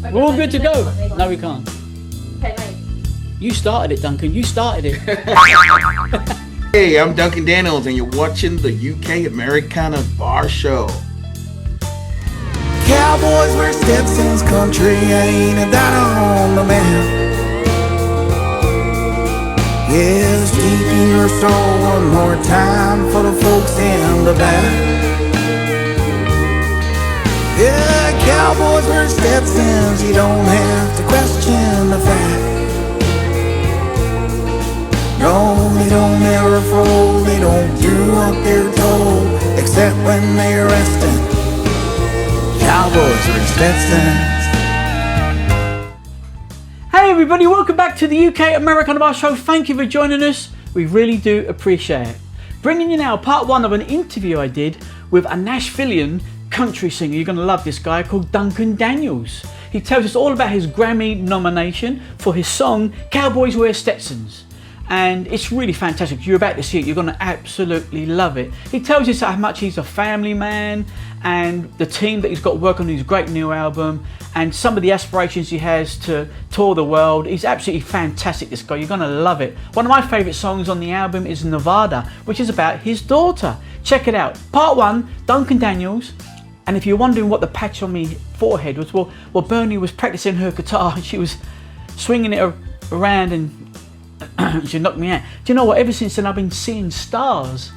We're all good to go. No, we can't. Okay, nice. You started it, Duncan. You started it. Hey, I'm Duncan Daniels, and you're watching the UK Americana Bar Show. Cowboys wear Stetsons, country ain't that on the map. Yes, deep in your soul, one more time for the folks in the back. Yeah, Cowboys wear Stetsons, you don't have to question the fact. No, they don't ever fold, they don't do what they're told, except when they're resting. Cowboys wear Stetsons. Hey everybody, welcome back to the UK Americana Bar Show. Thank you for joining us. We really do appreciate it. Bringing you now part one of an interview I did with a Nashvilleian country singer. You're going to love this guy called Duncan Daniels. He tells us all about his Grammy nomination for his song Cowboys Wear Stetsons. And it's really fantastic. You're about to see it. You're going to absolutely love it. He tells us how much he's a family man and the team that he's got working on his great new album and some of the aspirations he has to tour the world. He's absolutely fantastic, this guy. You're going to love it. One of my favourite songs on the album is Nevada, which is about his daughter. Check it out. Part one, Duncan Daniels. And if you're wondering what the patch on my forehead was, well, Bernie was practicing her guitar. She was swinging it around and she knocked me out. Do you know what? Ever since then, I've been seeing stars.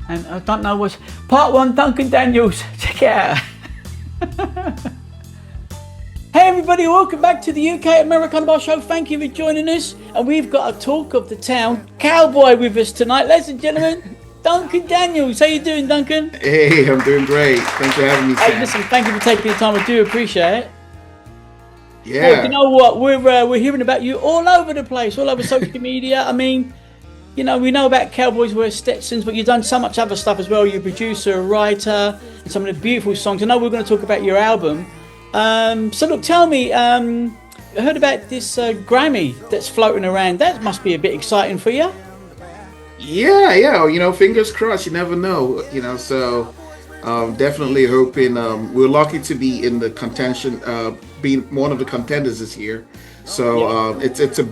And I don't know what's... Part one, Duncan Daniels. Check it out. Hey everybody, welcome back to the UK Americana Bar Show. Thank you for joining us. And we've got a talk of the town cowboy with us tonight. Ladies and gentlemen, Duncan Daniels. How you doing, Duncan? Hey, I'm doing great. Thanks for having me, Sam. Hey, listen, thank you for taking the time. I do appreciate it. Yeah. Well, you know what? We're hearing about you all over the place, all over social media. I mean, you know, we know about Cowboys Wear Stetsons, but you've done so much other stuff as well. You're a producer, a writer, and some of the beautiful songs. I know we're going to talk about your album. So look, tell me, I heard about this Grammy that's floating around. That must be a bit exciting for you. Yeah, you know, fingers crossed, you never know, you know, so definitely hoping, we're lucky to be in the contention, being one of the contenders this year. So it's a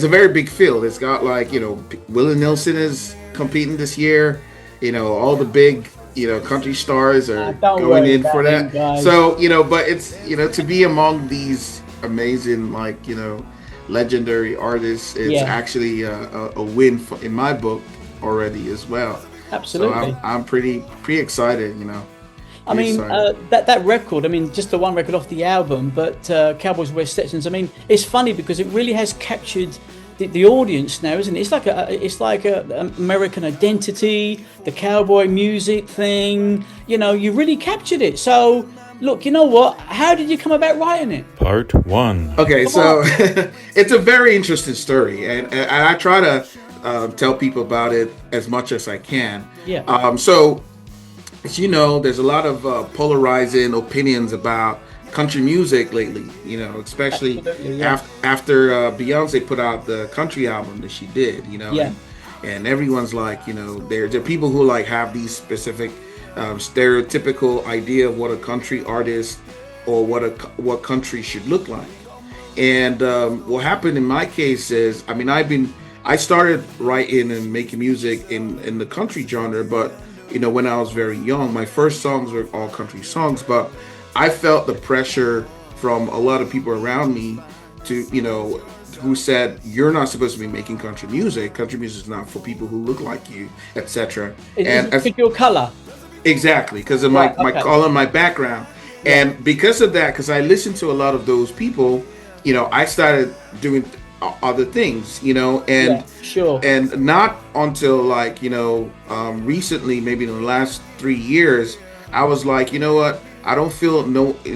very big field. It's got like, you know, Willie Nelson is competing this year, you know, all the big, you know, country stars are going in for that. So, you know, but it's, you know, to be among these amazing, like, you know, legendary artists, it's actually a win in my book already as well. Absolutely. So I'm pretty excited, you know. I mean, that record, I mean, just the one record off the album, but Cowboys Wear Stetsons, I mean, it's funny because it really has captured the audience now, isn't it? It's like a American identity, the cowboy music thing, you know, you really captured it. So, look, you know what? How did you come about writing it? Part one. Okay, so it's a very interesting story, and I try to tell people about it as much as I can. Yeah. So, as you know, there's a lot of polarizing opinions about country music lately. You know, especially after Beyonce put out the country album that she did. You know, and everyone's like, you know, there are people who like have these specific stereotypical idea of what a country artist or what country should look like. And what happened in my case is, I mean, I started writing and making music in the country genre, but you know, when I was very young, my first songs were all country songs, but I felt the pressure from a lot of people around me to, you know, who said, you're not supposed to be making country music. Country music is not for people who look like you, etc. And it's your color. Exactly, because of my color, my background. And because of that, because I listened to a lot of those people, you know, I started doing other things, you know, and and not until like, you know, recently, maybe in the last 3 years, I was like, you know what, I don't feel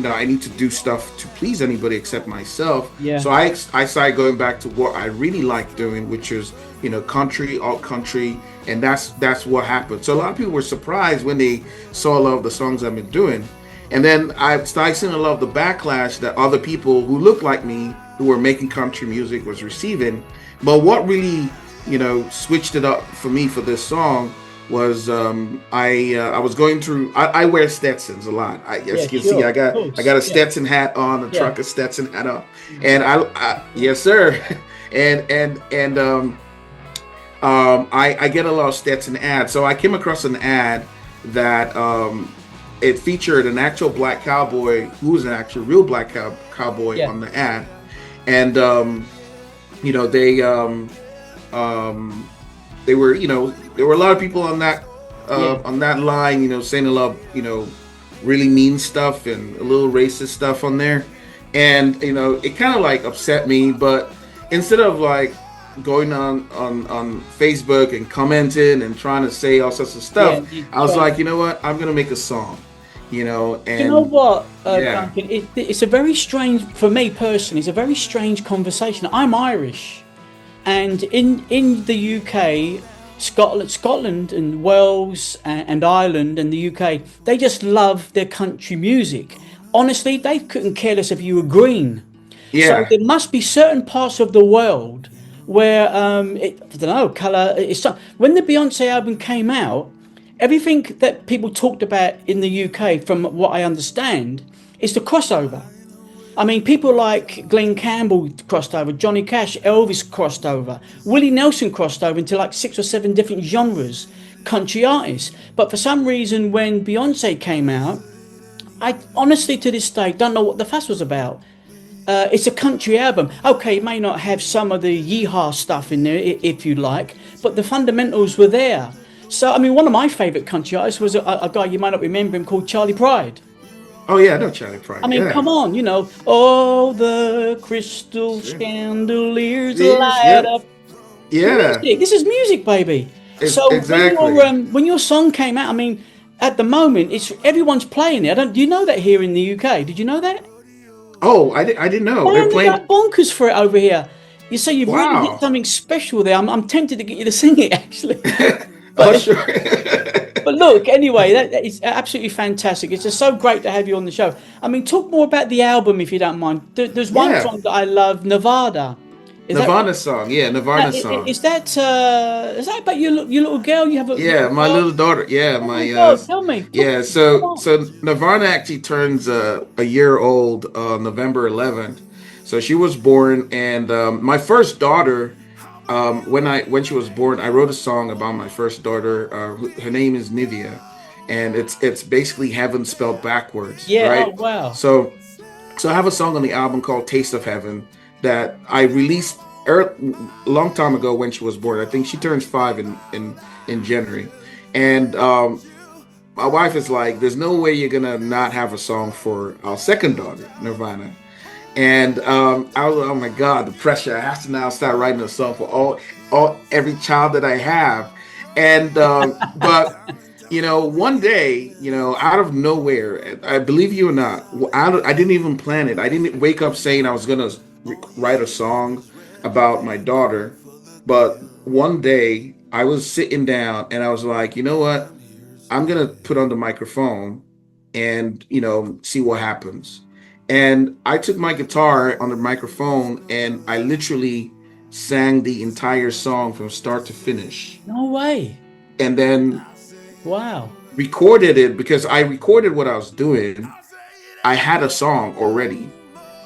I need to do stuff to please anybody except myself. So I started going back to what I really like doing, which is, you know, country, alt country, and that's what happened. So a lot of people were surprised when they saw a lot of the songs I've been doing. And then I started seeing a lot of the backlash that other people who looked like me, who were making country music, was receiving. But what really, you know, switched it up for me for this song was I was going through. I wear Stetsons a lot. As Yeah, you can see, sure, I of got course. a Yeah, Stetson hat on, a yeah. trucker Stetson hat on, and I yes sir, and I get a lot of Stetson ads. So I came across an ad that it featured an actual black cowboy who was an actual real black cowboy Yeah. on the ad, and you know um, they were there were a lot of people Yeah. on that line, saying a lot of really mean stuff and a little racist stuff on there, and it kind of like upset me. But instead of like going on Facebook and commenting and trying to say all sorts of Yeah. stuff, I was like, you know what, I'm gonna make a song, You know and what, yeah, Duncan? It's a very strange, for me personally, it's a very strange conversation. I'm Irish, and in the UK, Scotland and Wales and Ireland and the UK, they just love their country music. Honestly, they couldn't care less if you were green. So yeah, there must be certain parts of the world where I don't know, color. When the Beyonce album came out, everything that people talked about in the UK, from what I understand, is the crossover. I mean, people like Glenn Campbell crossed over, Johnny Cash, Elvis crossed over, Willie Nelson crossed over into like 6 or 7 different genres, country artists. But for some reason, when Beyonce came out, I honestly to this day don't know what the fuss was about. It's a country album. Okay, it may not have some of the yeehaw stuff in there, if you like, but the fundamentals were there. So, I mean, one of my favourite country artists was a guy, you might not remember him, called Charlie Pride. oh yeah, I know Charlie I Pride, mean, yeah, come on, all the crystal chandeliers yes, light yep, up. yeah, Music. This is music, baby. So exactly. when your song came out, I mean, at the moment, it's everyone's playing it. Do you know that here in the UK? Did you know that? Oh, I didn't know they're Man, they playing. go bonkers for it over here. You say you've really hit Wow. something special there. I'm tempted to get you to sing it actually, Oh, but sure. but look, anyway, that is absolutely fantastic. It's just so great to have you on the show. I mean, talk more about the album if you don't mind. There's one Yeah. song that I love, Nevada. Is that Nirvana song. Yeah, Nirvana song. is that about your little girl? You have Yeah, a my girl? little daughter. Yeah, Oh my my God, tell me. yeah, Come so on. so Nirvana actually turns a year old November 11th. So she was born, and my first daughter, when she was born, I wrote a song about my first daughter. Her name is Nivea, and it's basically heaven spelled backwards, Yeah. Oh right? wow. So I have a song on the album called "Taste of Heaven" that I released a long time ago when she was born. I think she turns 5 in January, and my wife is like, "There's no way you're gonna not have a song for our second daughter, Nirvana." And I was, oh my God, the pressure! I have to now start writing a song for every child that I have, and but one day, out of nowhere, I believe you or not, I didn't even plan it. I didn't wake up saying I was gonna write a song about my daughter, but one day I was sitting down and I was like, you know what? I'm gonna put on the microphone and see what happens. And I took my guitar on the microphone and I literally sang the entire song from start to finish. No way. And then Wow. recorded it because I recorded what I was doing. I had a song already.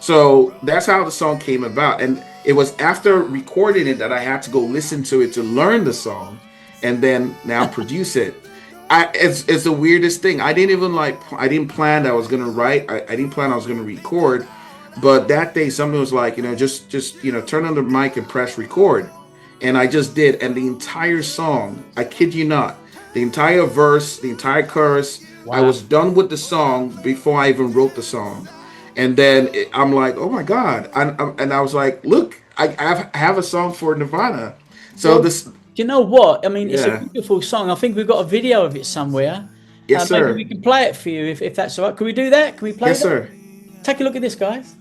So that's how the song came about. And it was after recording it that I had to go listen to it to learn the song and then now produce it. It's the weirdest thing. I didn't plan that I was gonna write. I didn't plan I was gonna record, but that day somebody was like, just turn on the mic and press record, and I just did. And the entire song, I kid you not, the entire verse, the entire chorus, I Wow. was done with the song before I even wrote the song, and then I'm like, oh my God, and I was like, look, I have a song for Nirvana, so Well, this, do you know what? I mean, it's a yeah, beautiful song. I think we've got a video of it somewhere. yes Maybe we sir, can play it for you if that's all right. Can we do that? Can we play yes that? sir. Take a look at this, guys.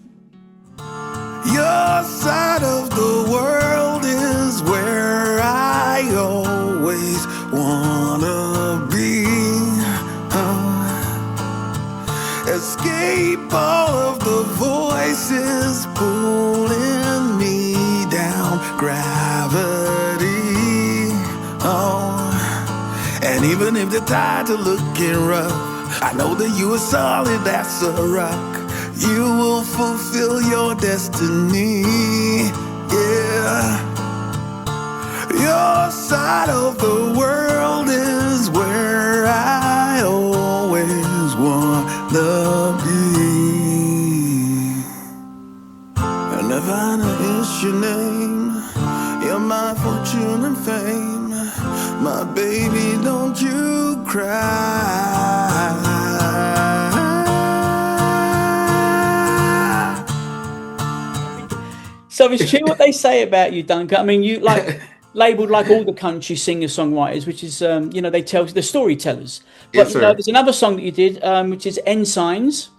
Your side of the world is where I always wanna be. Escape all of the voices pulling me down, gravity. Oh, And even if the tides are looking rough, I know that you are solid as a rock. You will fulfill your destiny, yeah. Your side of the world is where I always wanna be. And Nirvana is your name, you're my fortune and fame. My baby, don't you cry. So it's true what they say about you, Duncan. I mean, you like labeled like all the country singer-songwriters, which is, you know, they tell the storytellers. But Yes, you know, sir. there's another song that you did, which is Ensigns.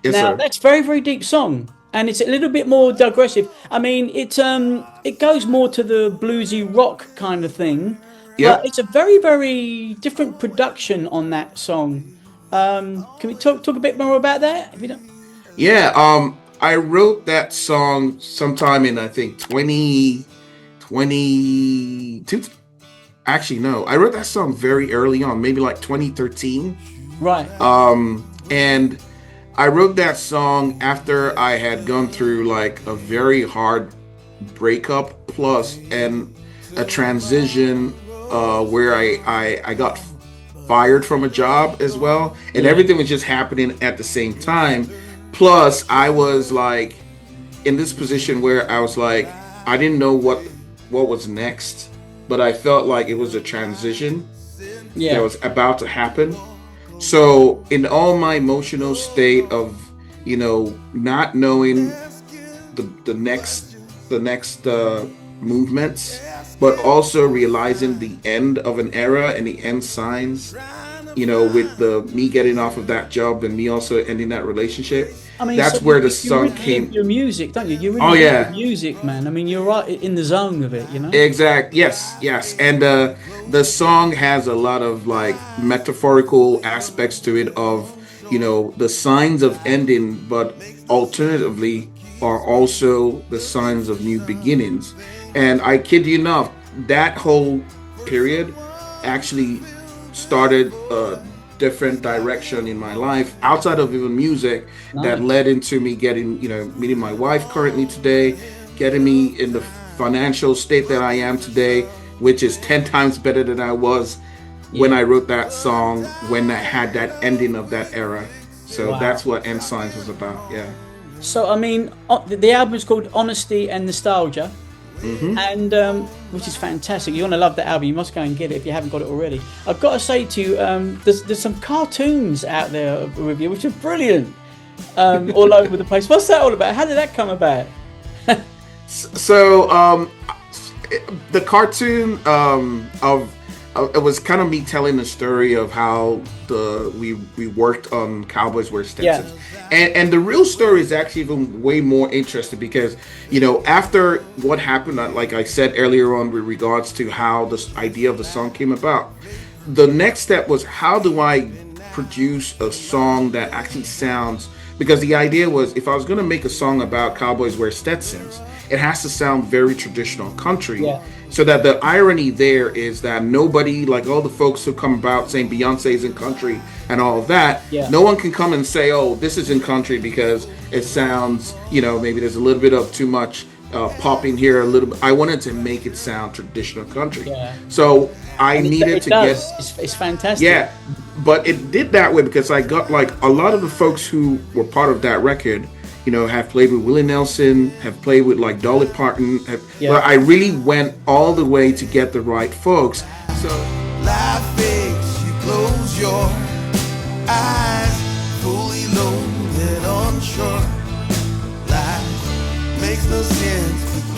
Yes, Now sir. that's very, very deep song, and it's a little bit more digressive. I mean, it goes more to the bluesy rock kind of thing, Yep. but it's a very, very different production on that song. Can we talk a bit more about that? If you don't. Yeah, I wrote that song sometime in, I think, 2022. Actually, no, I wrote that song very early on, maybe like 2013. Right. And I wrote that song after I had gone through like a very hard breakup plus and a transition where I got fired from a job as well, and everything was just happening at the same time. Plus, I was like in this position where I was like, I didn't know what was next, but I felt like it was a transition that was about to happen. So in all my emotional state of, you know, not knowing the next movements, but also realizing the end of an era and the end signs, you know, with me getting off of that job and me also ending that relationship. I mean, that's so where the you song really came. live your music, don't you? You really Oh, live yeah. your music, man. I mean, you're right in the zone of it, you know. Exact. Yes. And the song has a lot of like metaphorical aspects to it of, you know, the signs of ending, but alternatively are also the signs of new beginnings. And I kid you not, that whole period actually started a different direction in my life outside of even music that led into me getting, you know, meeting my wife currently today, getting me in the financial state that I am today, which is 10 times better than I was when I wrote that song, when I had that ending of that era. So that's what End Signs was about. Yeah. So I mean, the album is called Honesty and Nostalgia, and which is fantastic. You're gonna love the album. You must go and get it if you haven't got it already. I've got to say to you, there's some cartoons out there with you, which are brilliant, all over the place. What's that all about? How did that come about? So the cartoon of it was kind of me telling the story of how we worked on Cowboys Wear Stetsons. And the real story is actually even way more interesting because, you know, after what happened, like I said earlier on with regards to how this idea of the song came about, the next step was, how do I produce a song that actually sounds, because the idea was, if I was going to make a song about Cowboys Wear Stetsons, it has to sound very traditional country. So that the irony there is that nobody, like all the folks who come about saying Beyonce's in country and all of that, no one can come and say, oh, this is in country because it sounds, you know, maybe there's a little bit of too much popping here, a little bit. I wanted to make it sound traditional country. So I needed to get... It's fantastic. Yeah, but it did that way because I got like a lot of the folks who were part of that record, you know, have played with Willie Nelson, have played with like Dolly Parton. But I really went all the way to get the right folks. So life makes you close your eyes, fully loaded on shore. Life makes no sense.